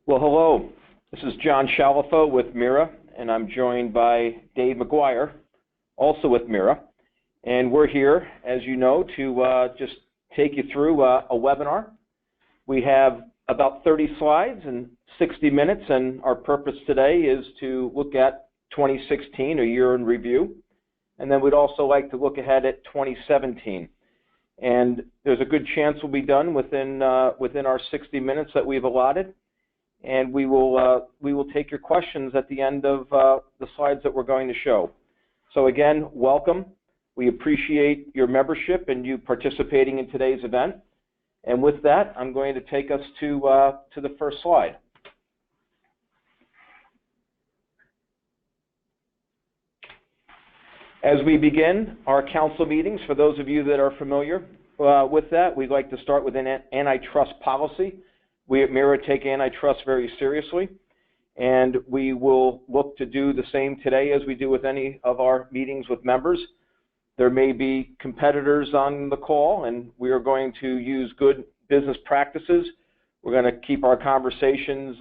Well, hello. This is John Shalafo with MERA, and I'm joined by Dave McGuire, also with MERA. And we're here, as you know, to just take you through a webinar. We have about 30 slides and 60 minutes, and our purpose today is to look at 2016, a year in review. And then we'd also like to look ahead at 2017. And there's a good chance we'll be done within our 60 minutes that we've allotted. And we will take your questions at the end of the slides that we're going to show. So again, welcome. We appreciate your membership and you participating in today's event. And with that, I'm going to take us to the first slide. As we begin our council meetings, for those of you that are familiar with that, we'd like to start with an antitrust policy. We at MERA take antitrust very seriously, and we will look to do the same today as we do with any of our meetings with members. There may be competitors on the call, and we are going to use good business practices. We're going to keep our conversations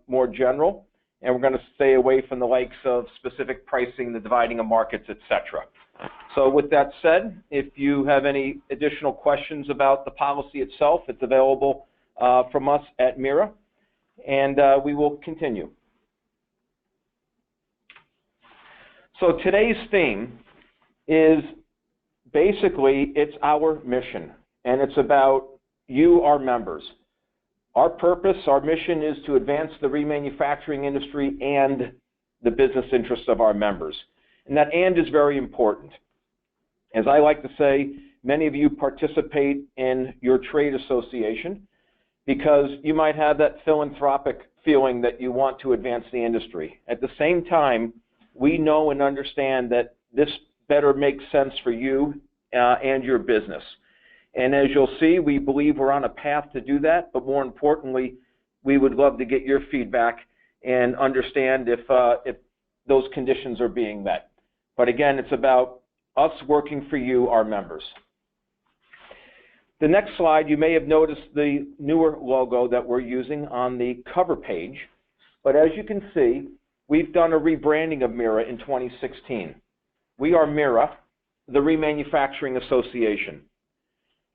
more general, and we're going to stay away from the likes of specific pricing, the dividing of markets, etc. So with that said, if you have any additional questions about the policy itself, it's available from us at MERA, and we will continue. So today's theme is basically, it's our mission, and it's about you, our members. Our purpose, our mission is to advance the remanufacturing industry and the business interests of our members. And that "and" is very important. As I like to say, many of you participate in your trade association because you might have that philanthropic feeling that you want to advance the industry. At the same time, we know and understand that this better makes sense for you and your business. And as you'll see, we believe we're on a path to do that, but more importantly, we would love to get your feedback and understand if those conditions are being met. But again, it's about us working for you, our members. The next slide, you may have noticed the newer logo that we're using on the cover page. But as you can see, we've done a rebranding of MERA in 2016. We are MERA, the Remanufacturing Association.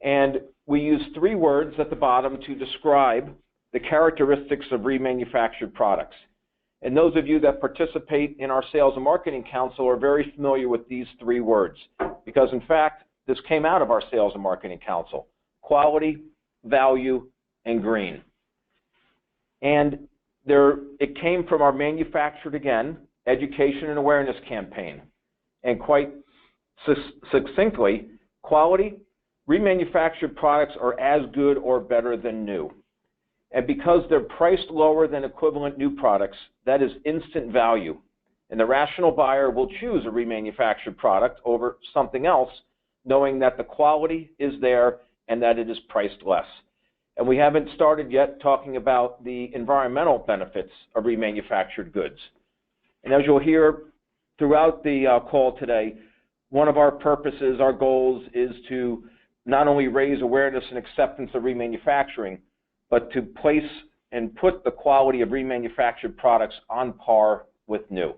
And we use 3 words at the bottom to describe the characteristics of remanufactured products. And those of you that participate in our Sales and Marketing Council are very familiar with these 3 words, because in fact, this came out of our Sales and Marketing Council: quality, value, and green. And it came from our Manufactured Again education and awareness campaign. And quite succinctly, quality, remanufactured products are as good or better than new. And because they're priced lower than equivalent new products, that is instant value. And the rational buyer will choose a remanufactured product over something else, knowing that the quality is there and that it is priced less. And we haven't started yet talking about the environmental benefits of remanufactured goods. And as you'll hear throughout the call today, one of our purposes, our goals, is to not only raise awareness and acceptance of remanufacturing, but to place and put the quality of remanufactured products on par with new.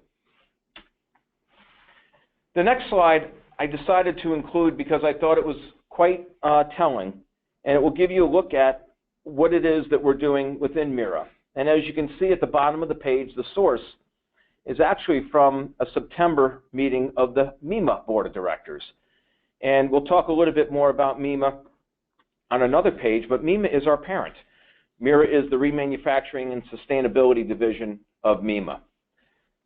The next slide I decided to include because I thought it was quite telling, and it will give you a look at what it is that we're doing within MERA. And as you can see at the bottom of the page, the source is actually from a September meeting of the MEMA Board of Directors. And we'll talk a little bit more about MEMA on another page, but MEMA is our parent. MERA is the Remanufacturing and Sustainability Division of MEMA.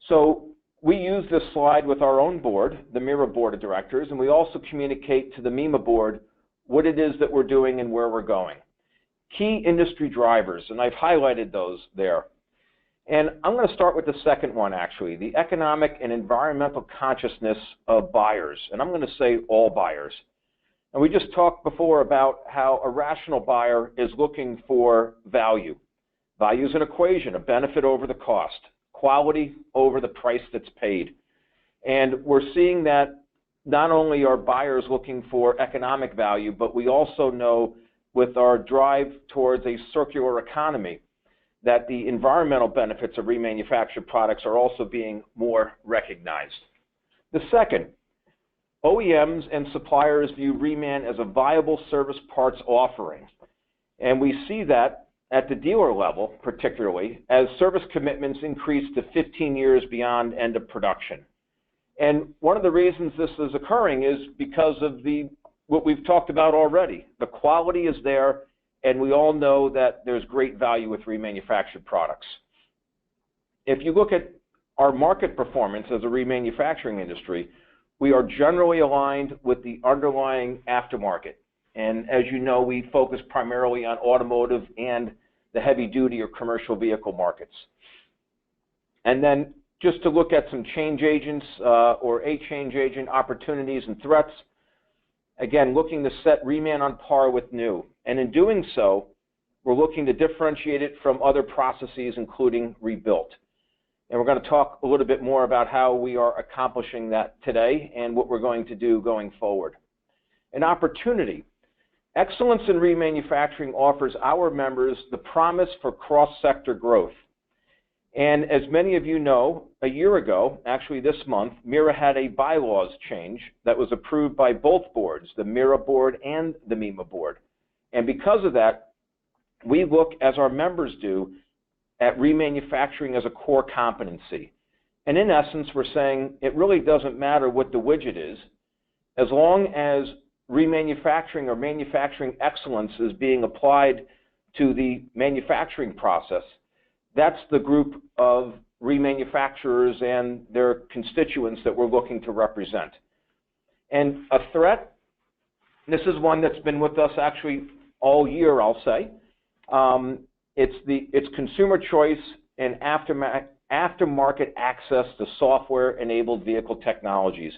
So we use this slide with our own board, the MERA Board of Directors, and we also communicate to the MEMA Board what it is that we're doing and where we're going. Key industry drivers, and I've highlighted those there. And I'm going to start with the second one, actually, the economic and environmental consciousness of buyers. And I'm going to say all buyers. And we just talked before about how a rational buyer is looking for value. Value is an equation, a benefit over the cost, quality over the price that's paid. And we're seeing that not only are buyers looking for economic value, but we also know with our drive towards a circular economy that the environmental benefits of remanufactured products are also being more recognized. The second, OEMs and suppliers view reman as a viable service parts offering. And we see that at the dealer level, particularly, as service commitments increase to 15 years beyond end of production. And one of the reasons this is occurring is because of what we've talked about already. The quality is there, and we all know that there's great value with remanufactured products. If you look at our market performance as a remanufacturing industry, we are generally aligned with the underlying aftermarket. And as you know, we focus primarily on automotive and the heavy-duty or commercial vehicle markets. And then just to look at some change agents or a change agent opportunities and threats, again, looking to set reman on par with new. And in doing so, we're looking to differentiate it from other processes, including rebuilt. And we're going to talk a little bit more about how we are accomplishing that today and what we're going to do going forward. An opportunity. Excellence in remanufacturing offers our members the promise for cross-sector growth. And as many of you know, a year ago, actually this month, MERA had a bylaws change that was approved by both boards, the MERA board and the MEMA board. And because of that, we look, as our members do, at remanufacturing as a core competency. And in essence, we're saying it really doesn't matter what the widget is, as long as remanufacturing or manufacturing excellence is being applied to the manufacturing process. That's the group of remanufacturers and their constituents that we're looking to represent. And a threat, this is one that's been with us actually all year, I'll say. It's consumer choice and aftermarket access to software-enabled vehicle technologies.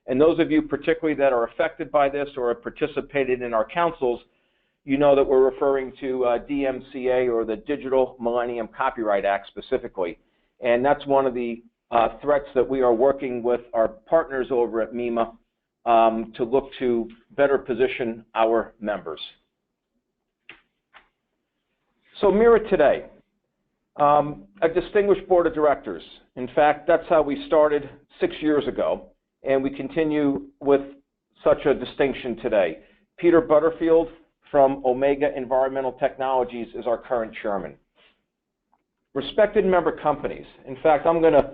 And those of you particularly that are affected by this or have participated in our councils, you know that we're referring to DMCA, or the Digital Millennium Copyright Act specifically. And that's one of the threats that we are working with our partners over at MEMA to look to better position our members. So MERA today, a distinguished board of directors. In fact, that's how we started 6 years ago, and we continue with such a distinction today. Peter Butterfield from Omega Environmental Technologies is our current chairman. Respected member companies. In fact, I'm going to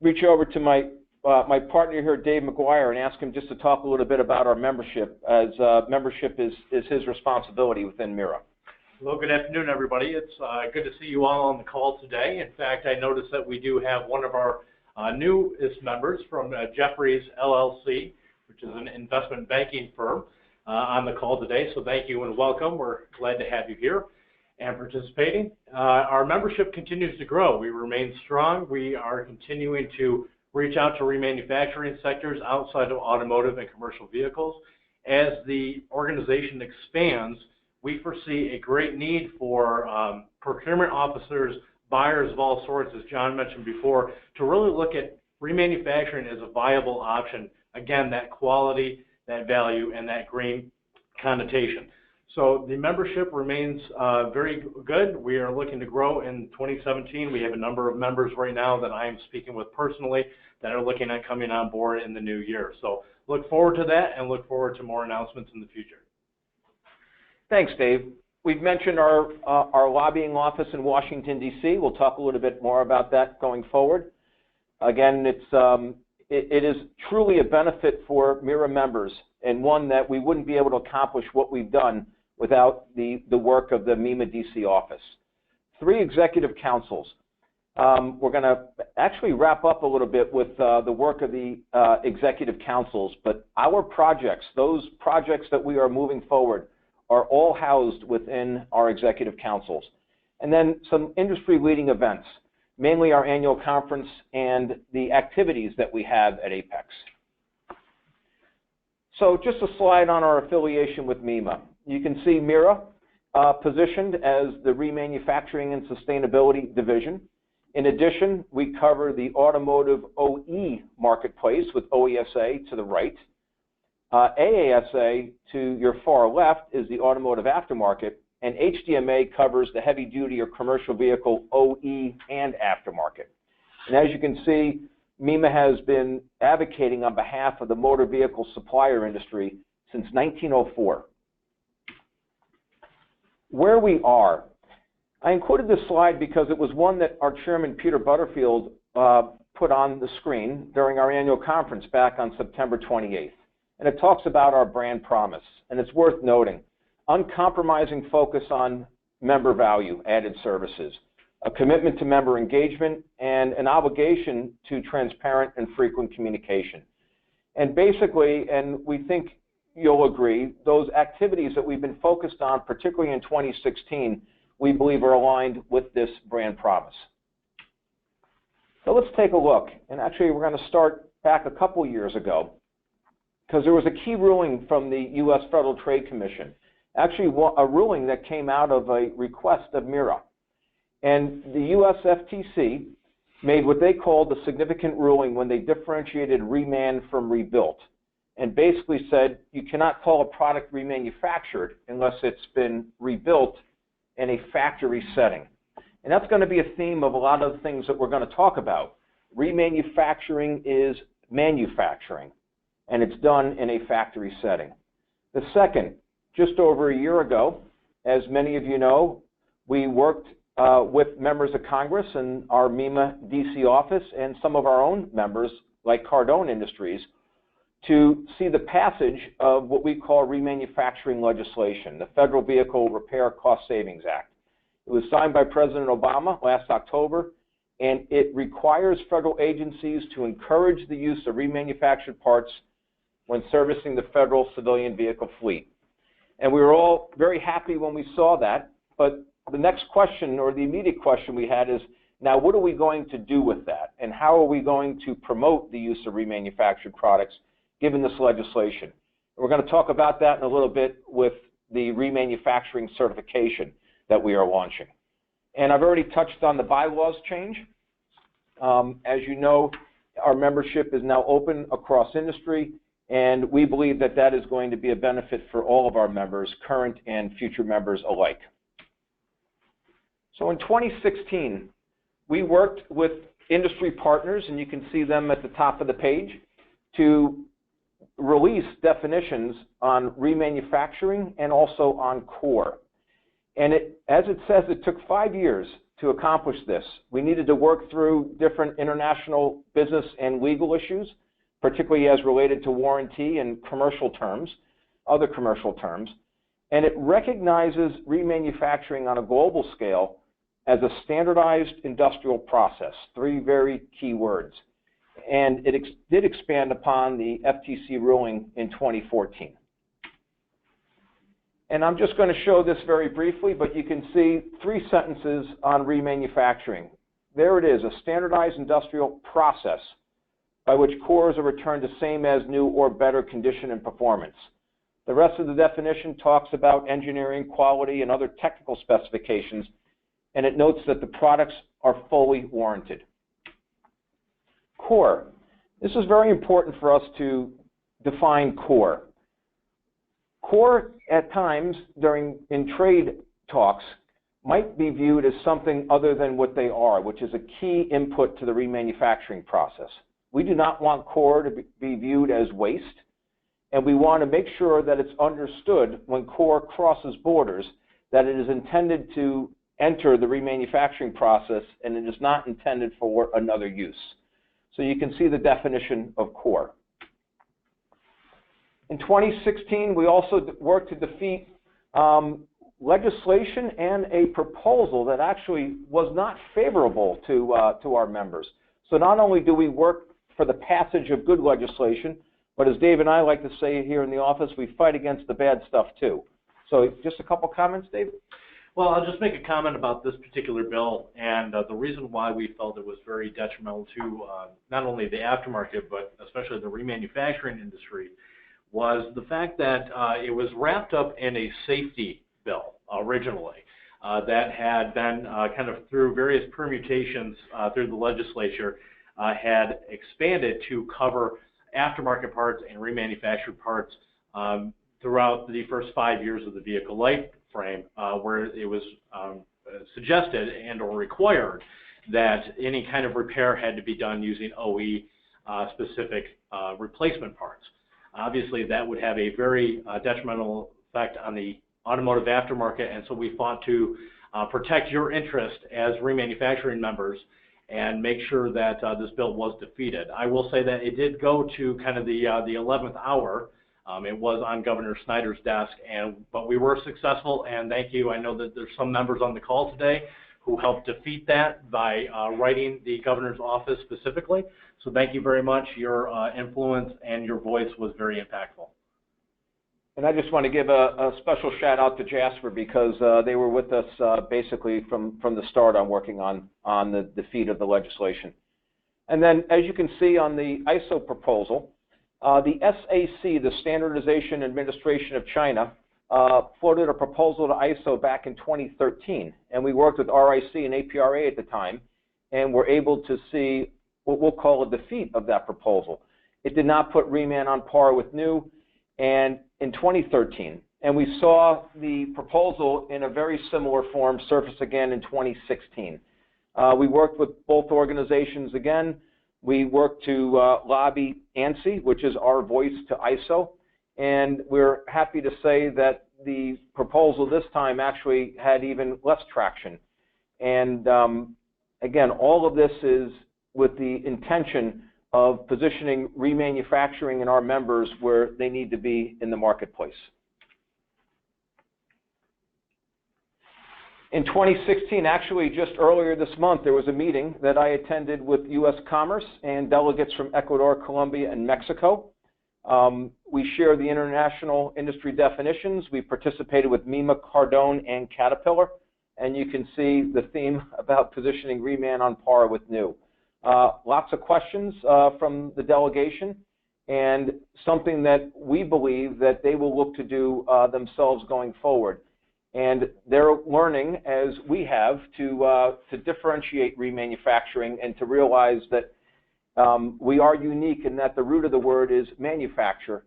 reach over to my partner here, Dave McGuire, and ask him just to talk a little bit about our membership, as membership is his responsibility within MERA. Well, good afternoon, everybody. It's good to see you all on the call today. In fact, I noticed that we do have one of our newest members from Jefferies LLC, which is an investment banking firm, on the call today. So thank you and welcome. We're glad to have you here and participating. Our membership continues to grow. We remain strong. We are continuing to reach out to remanufacturing sectors outside of automotive and commercial vehicles. As the organization expands, we foresee a great need for procurement officers, buyers of all sorts, as John mentioned before, to really look at remanufacturing as a viable option. Again, that quality, that value, and that green connotation. So the membership remains very good. We are looking to grow in 2017. We have a number of members right now that I am speaking with personally that are looking at coming on board in the new year. So look forward to that and look forward to more announcements in the future. Thanks, Dave. We've mentioned our lobbying office in Washington, D.C. We'll talk a little bit more about that going forward. Again, it is truly a benefit for MERA members, and one that we wouldn't be able to accomplish what we've done without the work of the MEMA DC office. 3 executive councils. We're going to actually wrap up a little bit with the work of the executive councils, but our projects, those projects that we are moving forward, are all housed within our executive councils. And then some industry-leading events, mainly our annual conference and the activities that we have at Apex. So just a slide on our affiliation with MEMA. You can see MERA positioned as the Remanufacturing and Sustainability Division. In addition, we cover the automotive OE marketplace with OESA to the right. AASA to your far left is the automotive aftermarket, and HDMA covers the heavy-duty or commercial vehicle OE and aftermarket. And as you can see, MEMA has been advocating on behalf of the motor vehicle supplier industry since 1904. Where we are. I included this slide because it was one that our chairman, Peter Butterfield, put on the screen during our annual conference back on September 28th. And it talks about our brand promise. And it's worth noting, uncompromising focus on member value added services, a commitment to member engagement, and an obligation to transparent and frequent communication. And basically, and we think you'll agree, those activities that we've been focused on, particularly in 2016, we believe are aligned with this brand promise. So let's take a look. And actually, we're going to start back a couple years ago, because there was a key ruling from the U.S. Federal Trade Commission, actually a ruling that came out of a request of MERA. And the U.S. FTC made what they called a significant ruling when they differentiated reman from rebuilt, and basically said you cannot call a product remanufactured unless it's been rebuilt in a factory setting. And that's going to be a theme of a lot of the things that we're going to talk about. Remanufacturing is manufacturing, and it's done in a factory setting. The second, just over a year ago, as many of you know, we worked with members of Congress and our MEMA DC office and some of our own members, like Cardone Industries, to see the passage of what we call remanufacturing legislation, the Federal Vehicle Repair Cost Savings Act. It was signed by President Obama last October, and it requires federal agencies to encourage the use of remanufactured parts when servicing the federal civilian vehicle fleet. And we were all very happy when we saw that, but the next question, or the immediate question we had, is now what are we going to do with that? And how are we going to promote the use of remanufactured products given this legislation? And we're going to talk about that in a little bit with the remanufacturing certification that we are launching. And I've already touched on the bylaws change. As you know, our membership is now open across industry, and we believe that that is going to be a benefit for all of our members, current and future members alike. So in 2016, we worked with industry partners, and you can see them at the top of the page, to release definitions on remanufacturing and also on core. And as it says, it took 5 years to accomplish this. We needed to work through different international business and legal issues, particularly as related to warranty and commercial terms, other commercial terms. And it recognizes remanufacturing on a global scale as a standardized industrial process, 3 very key words. And it did expand upon the FTC ruling in 2014. And I'm just going to show this very briefly, but you can see 3 sentences on remanufacturing. There it is, a standardized industrial process by which cores are returned to same as new or better condition and performance. The rest of the definition talks about engineering, quality, and other technical specifications, and it notes that the products are fully warranted. Core. This is very important for us to define core. Core, at times, in trade talks, might be viewed as something other than what they are, which is a key input to the remanufacturing process. We do not want core to be viewed as waste, and we want to make sure that it's understood when core crosses borders that it is intended to enter the remanufacturing process and it is not intended for another use. So you can see the definition of core. In 2016, we also worked to defeat legislation and a proposal that actually was not favorable to our members. So not only do we work for the passage of good legislation, but as Dave and I like to say here in the office, we fight against the bad stuff too. So just a couple comments, Dave? Well, I'll just make a comment about this particular bill, and the reason why we felt it was very detrimental to not only the aftermarket, but especially the remanufacturing industry, was the fact that it was wrapped up in a safety bill originally that had been kind of through various permutations through the legislature had expanded to cover aftermarket parts and remanufactured parts throughout the first 5 years of the vehicle life frame where it was suggested and or required that any kind of repair had to be done using OE specific replacement parts. Obviously, that would have a very detrimental effect on the automotive aftermarket, and so we fought to protect your interest as remanufacturing members and make sure that this bill was defeated. I will say that it did go to kind of the 11th hour. It was on Governor Snyder's desk, but we were successful, and thank you. I know that there's some members on the call today who helped defeat that by writing the governor's office specifically. So thank you very much. Your influence and your voice was very impactful. And I just want to give a special shout out to Jasper because they were with us basically from the start on working on the defeat of the legislation. And then as you can see on the ISO proposal, the SAC, the Standardization Administration of China, floated a proposal to ISO back in 2013. And we worked with RIC and APRA at the time and were able to see what we'll call a defeat of that proposal. It did not put reman on par with new. And in 2013, and we saw the proposal in a very similar form surface again in 2016. We worked with both organizations again. We worked to lobby ANSI, which is our voice to ISO, and we're happy to say that the proposal this time actually had even less traction. And again, all of this is with the intention of positioning remanufacturing and our members where they need to be in the marketplace. In 2016, actually just earlier this month, there was a meeting that I attended with U.S. Commerce and delegates from Ecuador, Colombia, and Mexico. We share the international industry definitions. We participated with MEMA, Cardone, and Caterpillar, and you can see the theme about positioning reman on par with new. Lots of questions from the delegation, and something that we believe that they will look to do themselves going forward. And they're learning, as we have, to differentiate remanufacturing and to realize that we are unique in that the root of the word is manufacture,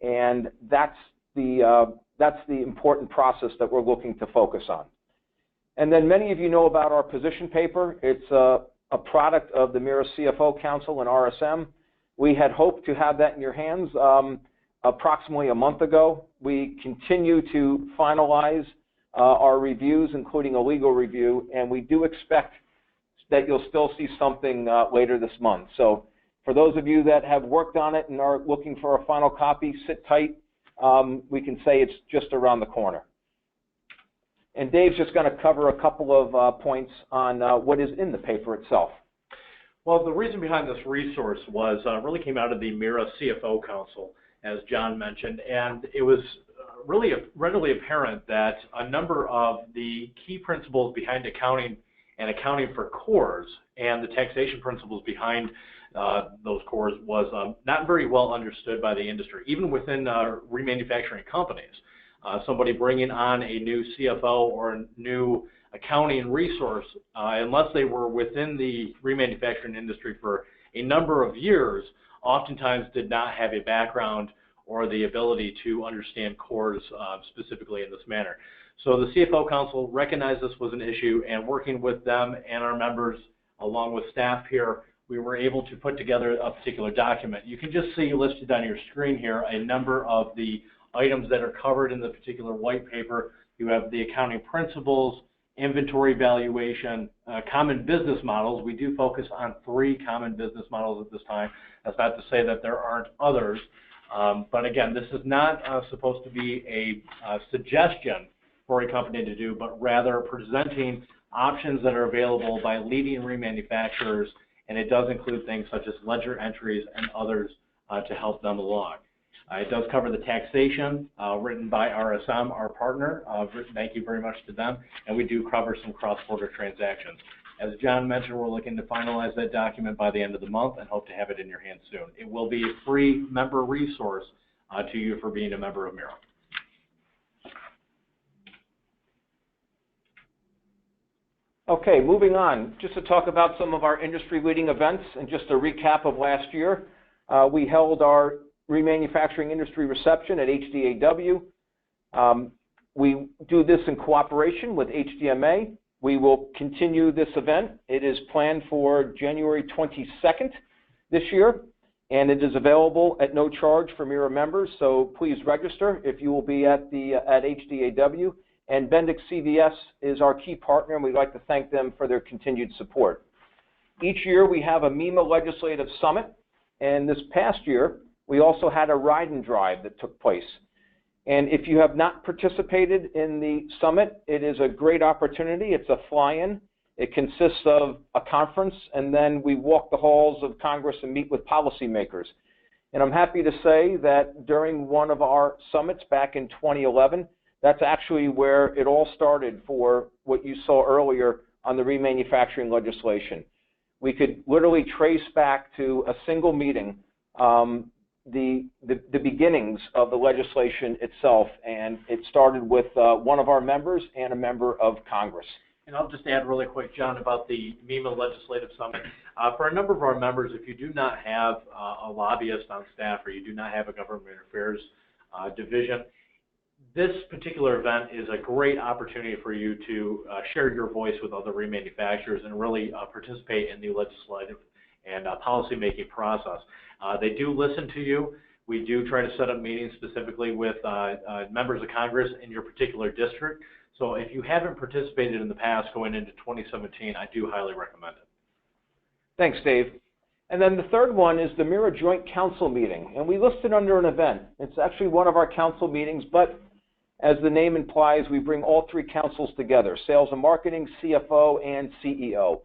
and that's the important process that we're looking to focus on. And then many of you know about our position paper. It's a product of the MERA CFO Council and RSM. We had hoped to have that in your hands approximately a month ago. We continue to finalize our reviews, including a legal review, and we do expect that you'll still see something later this month. So for those of you that have worked on it and are looking for a final copy, sit tight. We can say it's just around the corner. And Dave's just going to cover a couple of points on what is in the paper itself. Well, the reason behind this resource was really came out of the MERA CFO Council, as John mentioned, and it was really readily apparent that a number of the key principles behind accounting and accounting for cores and the taxation principles behind those cores was not very well understood by the industry, even within remanufacturing companies. Somebody bringing on a new CFO or a new accounting resource, unless they were within the remanufacturing industry for a number of years, oftentimes did not have a background or the ability to understand cores specifically in this manner. So the CFO Council recognized this was an issue, and working with them and our members, along with staff here, we were able to put together a particular document. You can just see listed on your screen here a number of the items that are covered in the particular white paper. You have the accounting principles, inventory valuation, common business models. We do focus on 3 common business models at this time. That's not to say that there aren't others. But again, this is not supposed to be a suggestion for a company to do, but rather presenting options that are available by leading remanufacturers, and it does include things such as ledger entries and others to help them along. It does cover the taxation written by RSM, our partner. Thank you very much to them. And we do cover some cross-border transactions. As John mentioned, we're looking to finalize that document by the end of the month and hope to have it in your hands soon. It will be a free member resource to you for being a member of MERA. Okay, moving on. Just to talk about some of our industry-leading events and just a recap of last year. We held our remanufacturing industry reception at HDAW. We do this in cooperation with HDMA. We will continue this event. It is planned for January 22nd this year, and it is available at no charge for MERA members, so please register if you will be at HDAW. And Bendix CVS is our key partner, and we'd like to thank them for their continued support. Each year we have a MEMA Legislative Summit, and this past year we also had a ride and drive that took place. And if you have not participated in the summit, it is a great opportunity. It's a fly-in. It consists of a conference, and then we walk the halls of Congress and meet with policymakers. And I'm happy to say that during one of our summits back in 2011, that's actually where it all started for what you saw earlier on the remanufacturing legislation. We could literally trace back to a single meeting the beginnings of the legislation itself, and it started with one of our members and a member of Congress. And I'll just add really quick, John, about the MEMA Legislative Summit. For a number of our members, if you do not have a lobbyist on staff or you do not have a government affairs division, this particular event is a great opportunity for you to share your voice with other remanufacturers and really participate in the legislative and policy-making process. They do listen to you. We do try to set up meetings specifically with members of Congress in your particular district. So if you haven't participated in the past going into 2017, I do highly recommend it. Thanks, Dave. And then the third one is the MERA Joint Council meeting, and we list it under an event. It's actually one of our council meetings, but as the name implies, we bring all three councils together, sales and marketing, CFO, and CEO.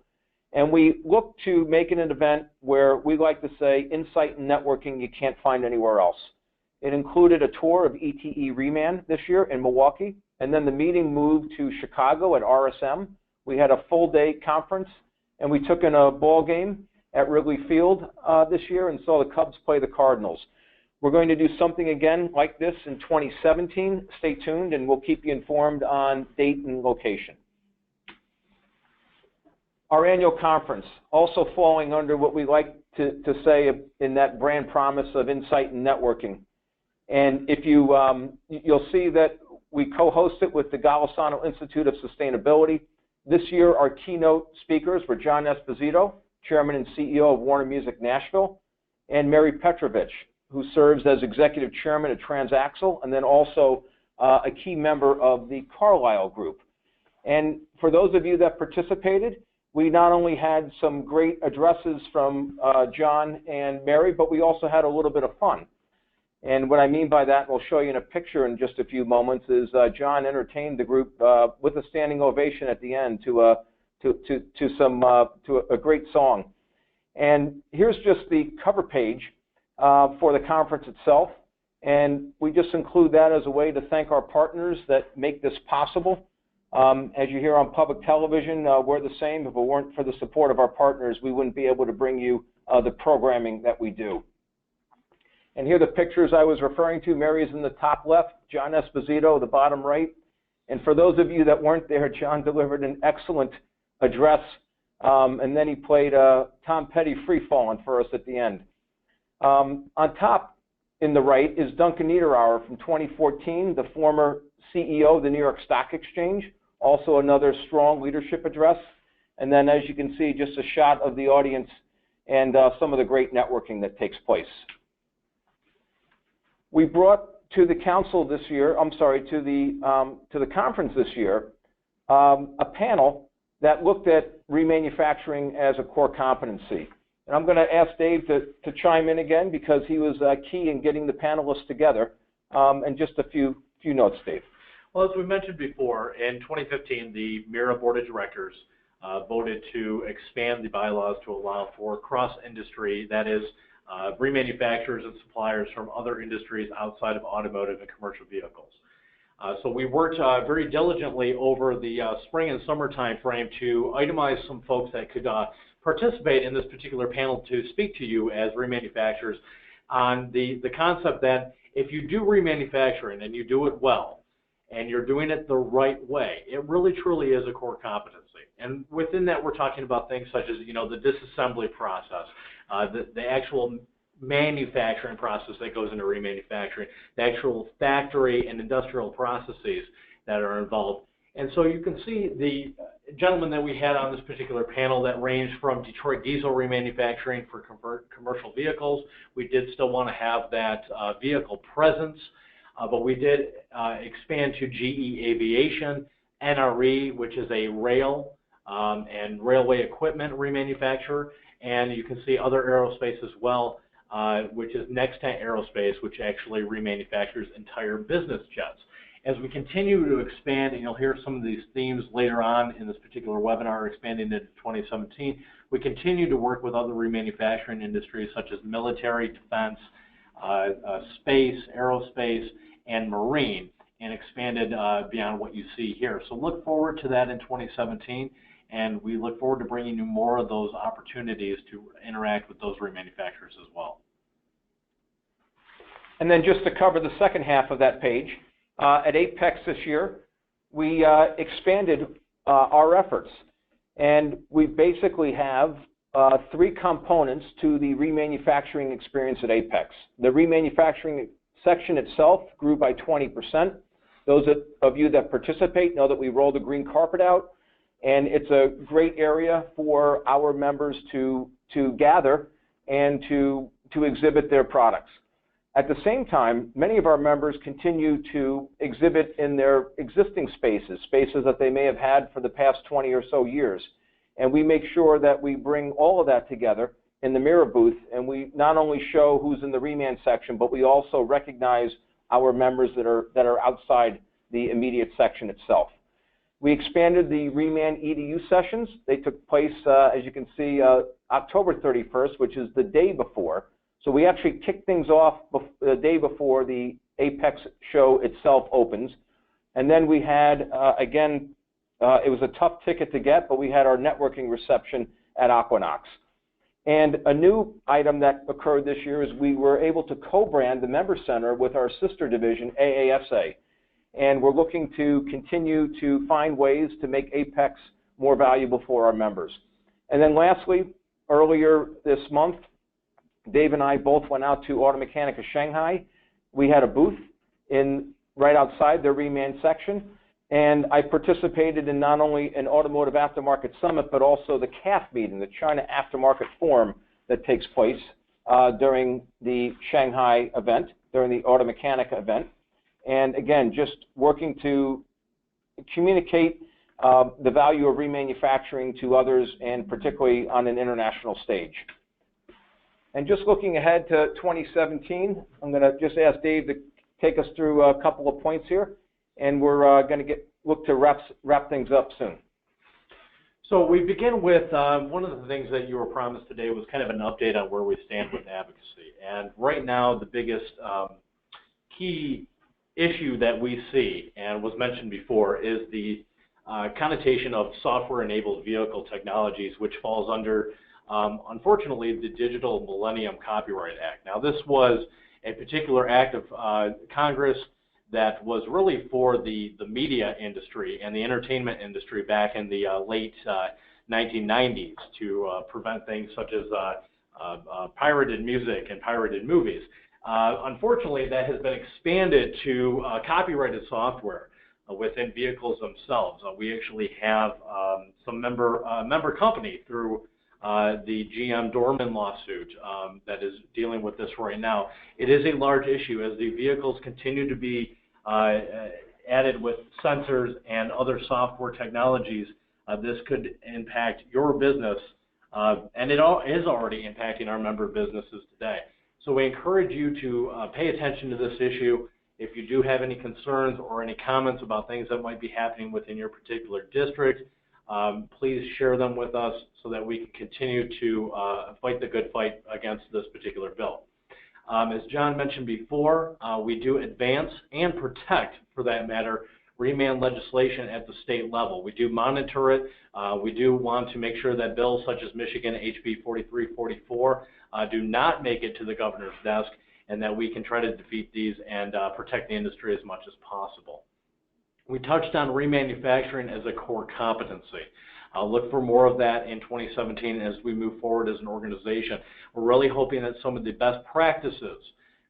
And we look to make it an event where we like to say insight and networking you can't find anywhere else. It included a tour of ETE Reman this year in Milwaukee, and then the meeting moved to Chicago at RSM. We had a full-day conference, and we took in a ball game at Wrigley Field this year and saw the Cubs play the Cardinals. We're going to do something again like this in 2017. Stay tuned, and we'll keep you informed on date and location. Our annual conference, also falling under what we like to say in that brand promise of insight and networking. And if you'll see that we co-host it with the Golisano Institute of Sustainability. This year, our keynote speakers were John Esposito, Chairman and CEO of Warner Music Nashville, and Mary Petrovich, who serves as Executive Chairman at Transaxle, and then also a key member of the Carlyle Group. And for those of you that participated, we not only had some great addresses from John and Mary, but we also had a little bit of fun. And what I mean by that, we'll show you in a picture in just a few moments, is John entertained the group with a standing ovation at the end to a great song. And here's just the cover page for the conference itself. And we just include that as a way to thank our partners that make this possible. As you hear on public television, we're the same. If it weren't for the support of our partners, we wouldn't be able to bring you the programming that we do. And here are the pictures I was referring to. Mary's in the top left, John Esposito, the bottom right. And for those of you that weren't there, John delivered an excellent address, and then he played Tom Petty Free Fallin' for us at the end. On top in the right is Duncan Niederauer from 2014, the former CEO of the New York Stock Exchange, also another strong leadership address. And then, as you can see, just a shot of the audience and some of the great networking that takes place. We brought to the council this year, to the conference this year, a panel that looked at remanufacturing as a core competency. And I'm going to ask Dave to chime in again because he was key in getting the panelists together. And just a few notes, Dave. Well, as we mentioned before, in 2015, the MERA Board of Directors voted to expand the bylaws to allow for cross-industry, that is, remanufacturers and suppliers from other industries outside of automotive and commercial vehicles. So we worked very diligently over the spring and summer time frame to itemize some folks that could participate in this particular panel to speak to you as remanufacturers on the concept that if you do remanufacturing and you do it well, and you're doing it the right way, it really truly is a core competency. And within that, we're talking about things such as, the disassembly process, the actual manufacturing process that goes into remanufacturing, the actual factory and industrial processes, that are involved. And so you can see the gentlemen that we had on this particular panel that ranged from Detroit diesel remanufacturing for commercial vehicles. We did still want to have that vehicle presence, but we did expand to GE Aviation, NRE, which is a rail and railway equipment remanufacturer, and you can see other aerospace as well, which is Nextent Aerospace, which actually remanufactures entire business jets. As we continue to expand, and you'll hear some of these themes later on in this particular webinar, expanding into 2017, we continue to work with other remanufacturing industries such as military, defense, space, aerospace, and marine, and expanded beyond what you see here. So look forward to that in 2017, and we look forward to bringing you more of those opportunities to interact with those remanufacturers as well. And then just to cover the second half of that page, at Apex this year, we expanded our efforts, and we basically have three components to the remanufacturing experience at Apex. The remanufacturing section itself grew by 20%. Those of you that participate know that we rolled a green carpet out, and it's a great area for our members to gather and to exhibit their products. At the same time, many of our members continue to exhibit in their existing spaces that they may have had for the past 20 or so years. And we make sure that we bring all of that together in the MERA booth, and we not only show who's in the reman section, but we also recognize our members that are outside the immediate section itself. We expanded the reman EDU sessions. They took place, as you can see, October 31st, which is the day before. So we actually kicked things off the day before the Apex show itself opens. And then we had, again, it was a tough ticket to get, but we had our networking reception at Aquanox. And a new item that occurred this year is we were able to co-brand the Member Center with our sister division, AASA. And we're looking to continue to find ways to make Apex more valuable for our members. And then lastly, earlier this month, Dave and I both went out to Automechanica Shanghai. We had a booth right outside their reman section, and I participated in not only an automotive aftermarket summit, but also the CAF meeting, the China Aftermarket Forum that takes place during the Shanghai event, during the Automechanica event. And again, just working to communicate the value of remanufacturing to others, and particularly on an international stage. And just looking ahead to 2017, I'm going to just ask Dave to take us through a couple of points here, and we're going to look to wrap things up soon. So we begin with one of the things that you were promised today was kind of an update on where we stand with advocacy. And right now, the biggest key issue that we see, and was mentioned before, is the connotation of software-enabled vehicle technologies, which falls under unfortunately, the Digital Millennium Copyright Act. Now, this was a particular act of Congress that was really for the media industry and the entertainment industry back in the late 1990s to prevent things such as pirated music and pirated movies. Unfortunately, that has been expanded to copyrighted software within vehicles themselves. We actually have some member company through the GM Dorman lawsuit that is dealing with this right now. It is a large issue as the vehicles continue to be added with sensors and other software technologies. This could impact your business, and it is already impacting our member businesses today. So we encourage you to pay attention to this issue. If you do have any concerns or any comments about things that might be happening within your particular district, please share them with us so that we can continue to fight the good fight against this particular bill. As John mentioned before, we do advance and protect, for that matter, remand legislation at the state level. We do monitor it. We do want to make sure that bills such as Michigan HB 4344 do not make it to the governor's desk, and that we can try to defeat these and protect the industry as much as possible. We touched on remanufacturing as a core competency. I'll look for more of that in 2017 as we move forward as an organization. We're really hoping that some of the best practices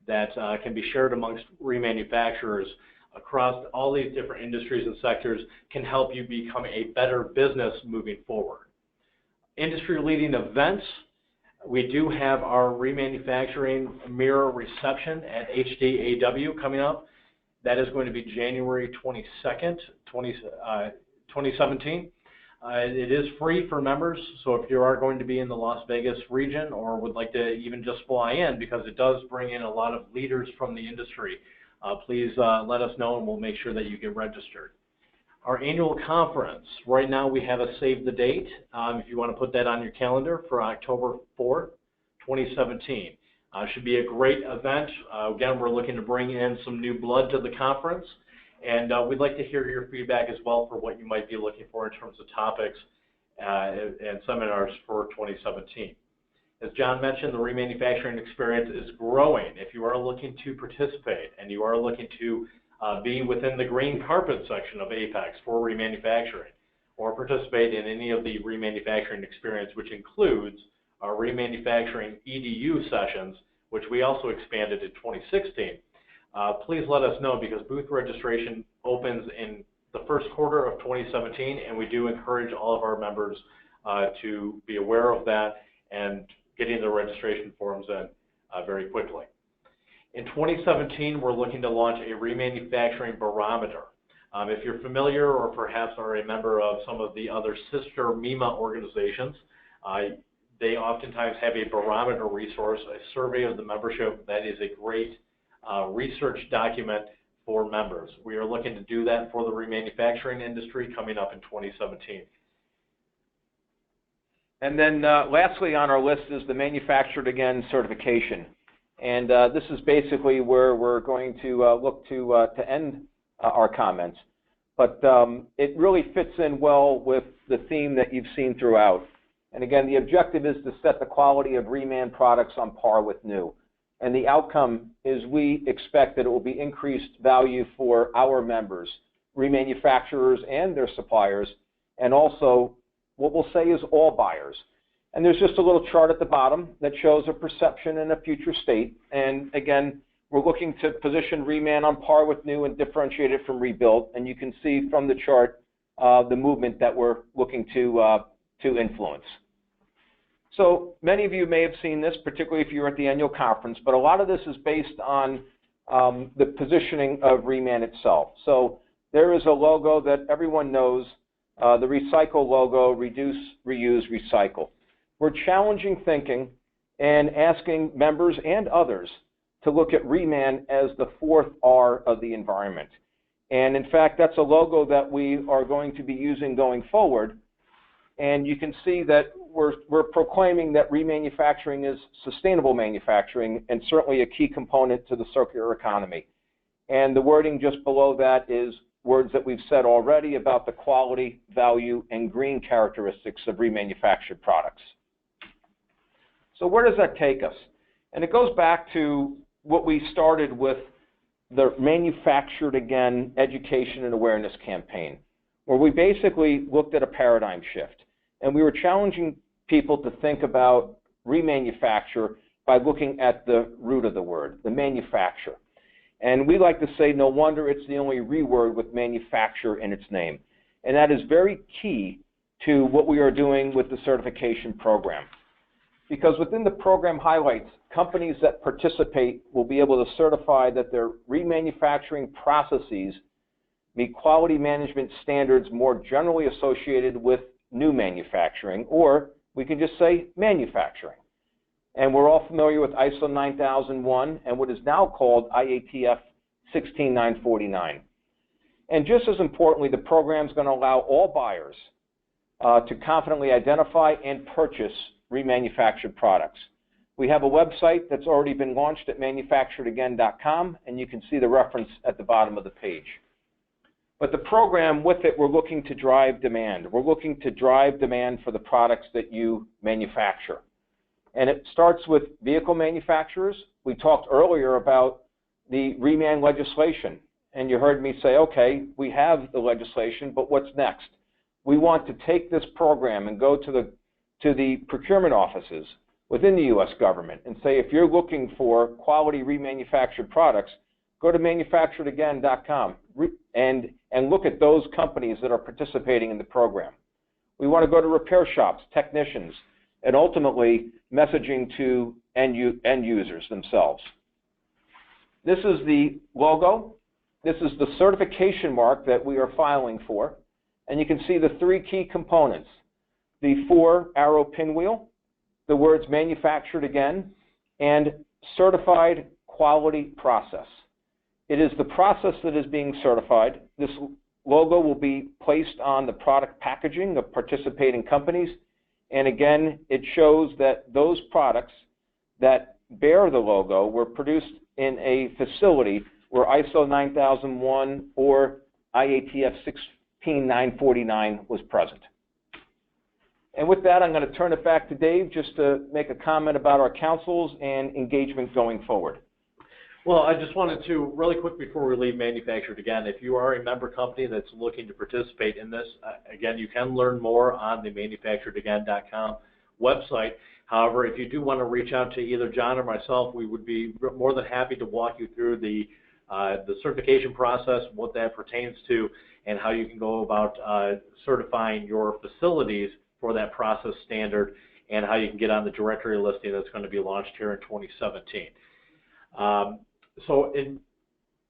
that can be shared amongst remanufacturers across all these different industries and sectors can help you become a better business moving forward. Industry-leading events. We do have our remanufacturing MERA reception at HDAW coming up. That is going to be January 22nd, 2017. It is free for members, so if you are going to be in the Las Vegas region or would like to even just fly in, because it does bring in a lot of leaders from the industry, please let us know and we'll make sure that you get registered. Our annual conference, right now we have a save the date, if you want to put that on your calendar, for October 4th, 2017. Should be a great event. Again, we're looking to bring in some new blood to the conference, and we'd like to hear your feedback as well for what you might be looking for in terms of topics and seminars for 2017. As John mentioned, the remanufacturing experience is growing. If you are looking to participate and you are looking to be within the green carpet section of Apex for remanufacturing, or participate in any of the remanufacturing experience, which includes our remanufacturing EDU sessions, which we also expanded in 2016, please let us know, because booth registration opens in the first quarter of 2017, and we do encourage all of our members to be aware of that and getting the registration forms in very quickly. In 2017, we're looking to launch a remanufacturing barometer. If you're familiar or perhaps are a member of some of the other sister MEMA organizations, they oftentimes have a barometer resource, a survey of the membership that is a great research document for members. We are looking to do that for the remanufacturing industry coming up in 2017. And then lastly on our list is the Manufactured Again certification. And this is basically where we're going to look to end our comments. But it really fits in well with the theme that you've seen throughout. And again, the objective is to set the quality of reman products on par with new. And the outcome is we expect that it will be increased value for our members, remanufacturers and their suppliers, and also what we'll say is all buyers. And there's just a little chart at the bottom that shows a perception and a future state. And again, we're looking to position reman on par with new and differentiate it from rebuild. And you can see from the chart the movement that we're looking to influence. So many of you may have seen this, particularly if you were at the annual conference, but a lot of this is based on the positioning of reman itself. So there is a logo that everyone knows, the recycle logo, reduce, reuse, recycle. We're challenging thinking and asking members and others to look at reman as the fourth R of the environment. And in fact, that's a logo that we are going to be using going forward. And you can see that we're proclaiming that remanufacturing is sustainable manufacturing and certainly a key component to the circular economy. And the wording just below that is words that we've said already about the quality, value, and green characteristics of remanufactured products. So where does that take us? And it goes back to what we started with, the Manufactured Again education and awareness campaign, where we basically looked at a paradigm shift. And we were challenging people to think about remanufacture by looking at the root of the word, the manufacture. And we like to say, no wonder it's the only reword with manufacture in its name. And that is very key to what we are doing with the certification program. Because within the program highlights, companies that participate will be able to certify that their remanufacturing processes meet quality management standards more generally associated with new manufacturing, or we can just say manufacturing. And we're all familiar with ISO 9001 and what is now called IATF 16949. And just as importantly, the program is going to allow all buyers to confidently identify and purchase remanufactured products. We have a website that's already been launched at manufacturedagain.com, and you can see the reference at the bottom of the page. But the program, with it, we're looking to drive demand. We're looking to drive demand for the products that you manufacture. And it starts with vehicle manufacturers. We talked earlier about the reman legislation. And you heard me say, okay, we have the legislation, but what's next? We want to take this program and go to the procurement offices within the U.S. government and say, if you're looking for quality remanufactured products, go to manufacturedagain.com and look at those companies that are participating in the program. We want to go to repair shops, technicians, and ultimately messaging to end users themselves. This is the logo. This is the certification mark that we are filing for. And you can see the three key components: the 4-arrow pinwheel, the words manufactured again, and certified quality process. It is the process that is being certified. This logo will be placed on the product packaging of participating companies. And again, it shows that those products that bear the logo were produced in a facility where ISO 9001 or IATF 16949 was present. And with that, I'm going to turn it back to Dave just to make a comment about our councils and engagement going forward. Well, I just wanted to, really quick before we leave Manufactured Again, if you are a member company that's looking to participate in this, again, you can learn more on the manufacturedagain.com website. However, if you do want to reach out to either John or myself, we would be more than happy to walk you through the certification process, what that pertains to, and how you can go about certifying your facilities for that process standard, and how you can get on the directory listing that's going to be launched here in 2017. So in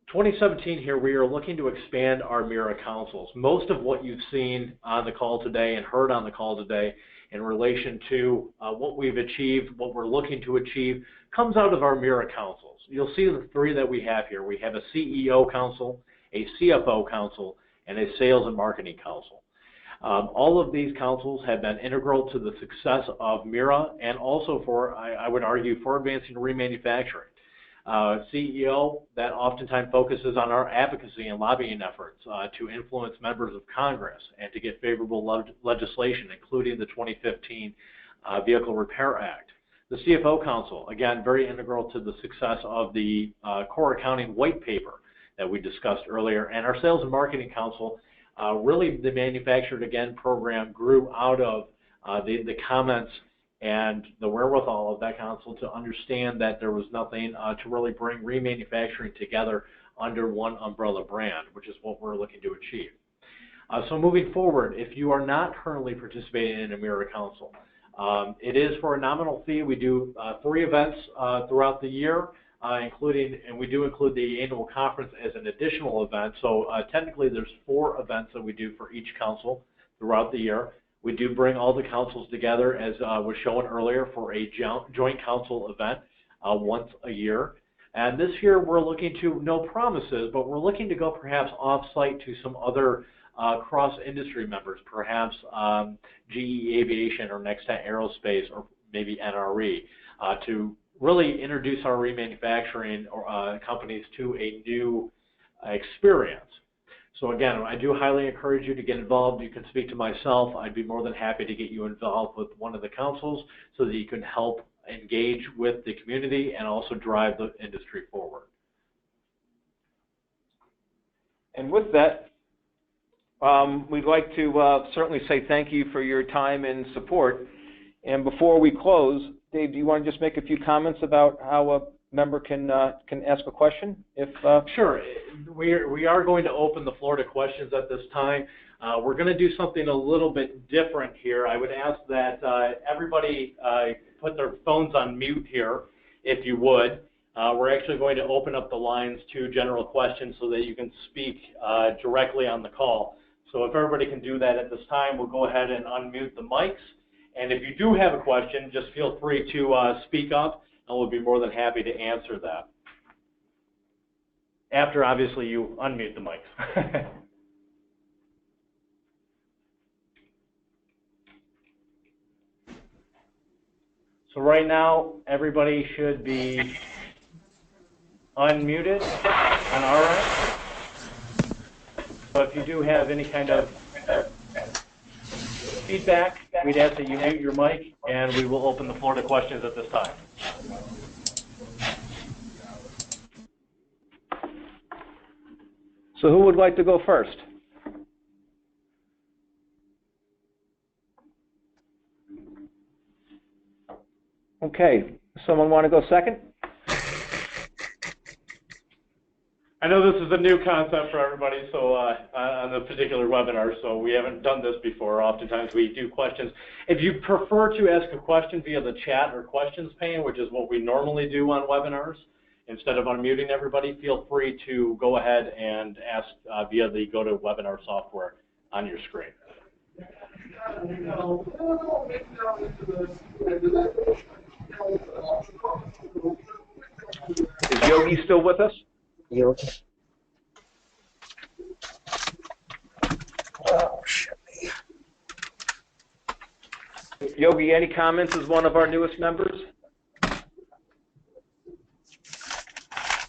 2017 here, we are looking to expand our MERA councils. Most of what you've seen on the call today and heard on the call today in relation to what we've achieved, what we're looking to achieve, comes out of our MERA councils. You'll see the three that we have here. We have a CEO council, a CFO council, and a sales and marketing council. All of these councils have been integral to the success of MERA and also for, I would argue, for advancing remanufacturing. CEO that oftentimes focuses on our advocacy and lobbying efforts to influence members of Congress and to get favorable legislation, including the 2015 Vehicle Repair Act. The CFO Council, again, very integral to the success of the core accounting white paper that we discussed earlier. And our Sales and Marketing Council, really the Manufactured Again program grew out of the comments and the wherewithal of that council to understand that there was nothing to really bring remanufacturing together under one umbrella brand, which is what we're looking to achieve. So moving forward, if you are not currently participating in a MERA council, it is for a nominal fee. We do 3 events throughout the year, and we do include the annual conference as an additional event. So technically there's 4 events that we do for each council throughout the year. We do bring all the councils together, as was shown earlier, for a joint council event once a year. And this year we're looking to, no promises, but we're looking to go perhaps off-site to some other cross-industry members, perhaps GE Aviation or Nextech Aerospace or maybe NRE, to really introduce our remanufacturing companies to a new experience. So again, I do highly encourage you to get involved. You can speak to myself. I'd be more than happy to get you involved with one of the councils so that you can help engage with the community and also drive the industry forward. And with that, we'd like to certainly say thank you for your time and support. And before we close, Dave, do you want to just make a few comments about how a member can ask a question? Sure. We are going to open the floor to questions at this time. We're going to do something a little bit different here. I would ask that everybody put their phones on mute here, if you would. We're actually going to open up the lines to general questions so that you can speak directly on the call. So if everybody can do that at this time, we'll go ahead and unmute the mics. And if you do have a question, just feel free to speak up, and we'll be more than happy to answer that. After, obviously, you unmute the mics. So right now, everybody should be unmuted on our end. So if you do have any kind of feedback, we'd ask that you mute your mic, and we will open the floor to questions at this time. So who would like to go first? Okay, someone want to go second? I know this is a new concept for everybody, so on the particular webinar, so we haven't done this before. Oftentimes we do questions. If you prefer to ask a question via the chat or questions pane, which is what we normally do on webinars, instead of unmuting everybody, feel free to go ahead and ask via the GoToWebinar software on your screen. Is Yogi still with us? Yogi. Oh, shit. Yogi, any comments as one of our newest members?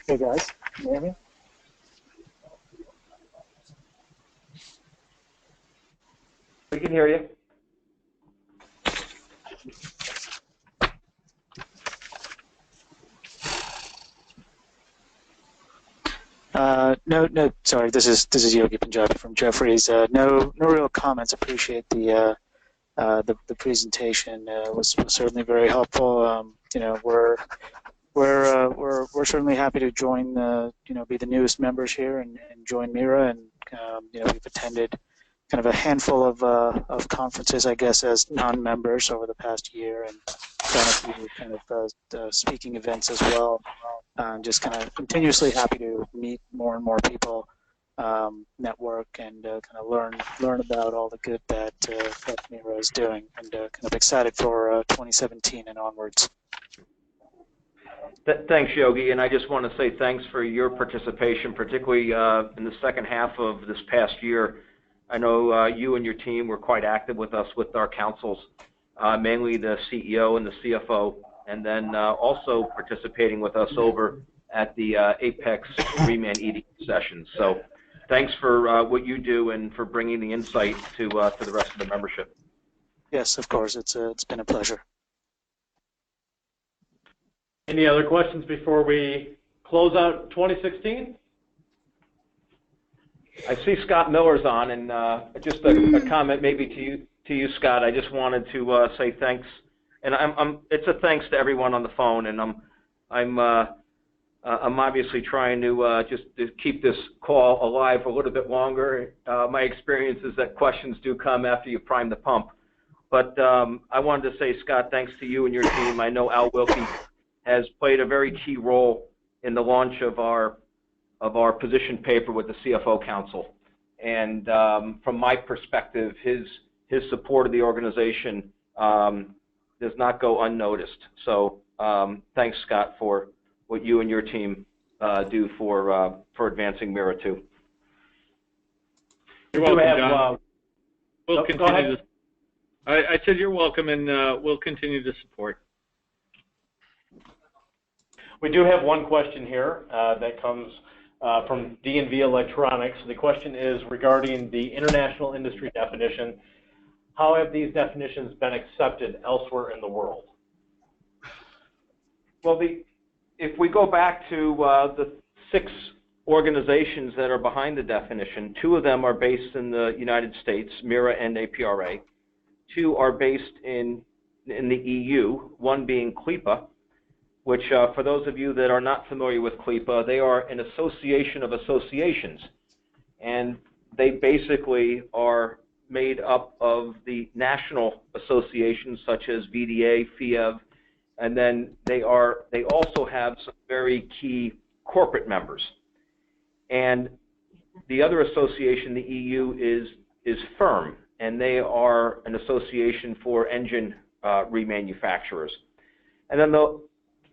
Hey guys, can you hear me? We can hear you. No, sorry. This is Yogi Punjabi from Jefferies. No real comments. Appreciate the presentation. Was certainly very helpful. You know, we're certainly happy to join be the newest members here and join MERA, and you know, we've attended kind of a handful of conferences, I guess, as non-members over the past year, and done a few kind of speaking events as well. Just kind of continuously happy to meet more and more people, network, and kind of learn about all the good that MERA is doing, and kind of excited for 2017 and onwards. Thanks, Yogi, and I just want to say thanks for your participation, particularly in the second half of this past year. I know you and your team were quite active with us with our councils, mainly the CEO and the CFO, and then also participating with us over at the Apex Reman ED sessions. So thanks for what you do and for bringing the insight to the rest of the membership. Yes, of course. It's been a pleasure. Any other questions before we close out 2016? I see Scott Miller's on, and just a comment maybe to you, Scott. I just wanted to say thanks, and it's a thanks to everyone on the phone, and I'm obviously trying to just to keep this call alive for a little bit longer. My experience is that questions do come after you prime the pump, but I wanted to say, Scott, thanks to you and your team. I know Al Wilkie has played a very key role in the launch of our position paper with the CFO Council, and from my perspective, his support of the organization does not go unnoticed. So thanks, Scott, for what you and your team do for advancing MERA 2. You're welcome, John. We'll continue to. I said you're welcome, and we'll continue to support. We do have one question here that comes from D&V Electronics. The question is regarding the international industry definition. How have these definitions been accepted elsewhere in the world? Well, if we go back to the 6 organizations that are behind the definition, 2 of them are based in the United States, MERA and APRA. 2 are based in the EU, one being CLEPA, which for those of you that are not familiar with CLEPA, they are an association of associations, and they basically are made up of the national associations such as VDA, FIEV, and then they also have some very key corporate members. And the other association, the EU, is FIRM, and they are an association for engine remanufacturers. And then the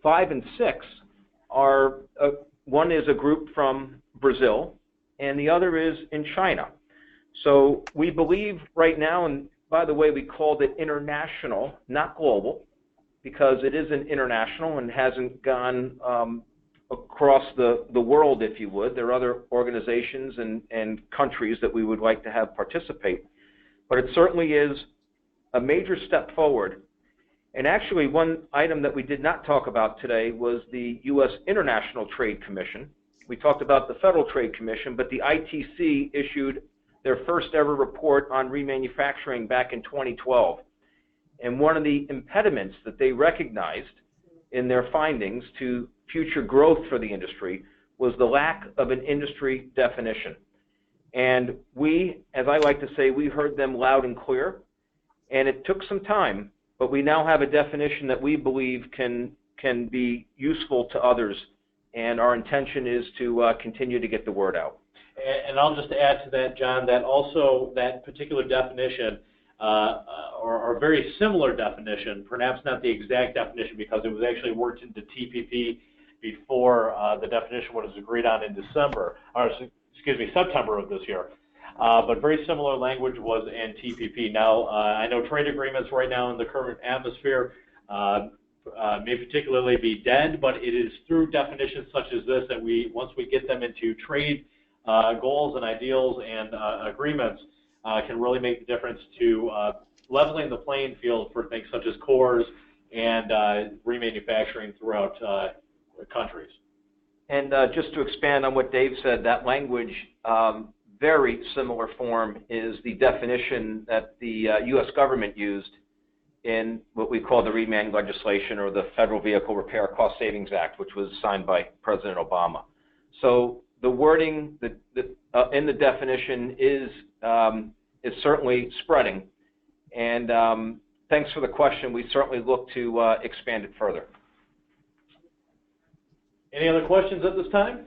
5 and 6 are, one is a group from Brazil, and the other is in China. So we believe right now, and by the way, we called it international, not global, because it isn't international and hasn't gone across the world, if you would. There are other organizations and countries that we would like to have participate. But it certainly is a major step forward. And actually, one item that we did not talk about today was the U.S. International Trade Commission. We talked about the Federal Trade Commission, but the ITC issued their first ever report on remanufacturing back in 2012. And one of the impediments that they recognized in their findings to future growth for the industry was the lack of an industry definition. And we, as I like to say, we heard them loud and clear, and it took some time, but we now have a definition that we believe can be useful to others, and our intention is to continue to get the word out. And I'll just add to that, John, that also that particular definition, or a very similar definition, perhaps not the exact definition because it was actually worked into TPP before the definition was agreed on in December, or excuse me, September of this year. But very similar language was in TPP. Now, I know trade agreements right now in the current atmosphere may particularly be dead, but it is through definitions such as this that once we get them into trade goals and ideals and agreements, can really make the difference to leveling the playing field for things such as cores and remanufacturing throughout countries. And just to expand on what Dave said, that language, very similar form, is the definition that the U.S. government used in what we call the remand legislation, or the Federal Vehicle Repair Cost Savings Act, which was signed by President Obama. So the wording in the definition is certainly spreading. And thanks for the question. We certainly look to expand it further. Any other questions at this time?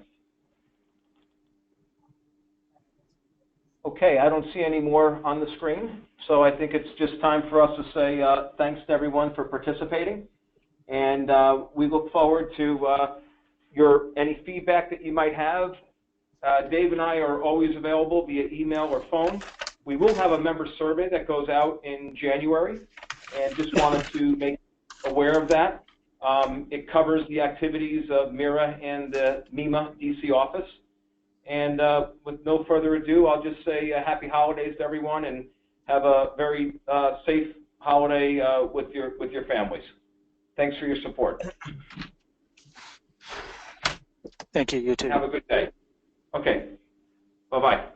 Okay, I don't see any more on the screen, so I think it's just time for us to say thanks to everyone for participating, and we look forward to any feedback that you might have. Dave and I are always available via email or phone. We will have a member survey that goes out in January, and just wanted to make aware of that. It covers the activities of MERA and the MEMA DC office. And with no further ado, I'll just say happy holidays to everyone, and have a very safe holiday with your families. Thanks for your support. Thank you. You too. Have a good day. Okay. Bye-bye.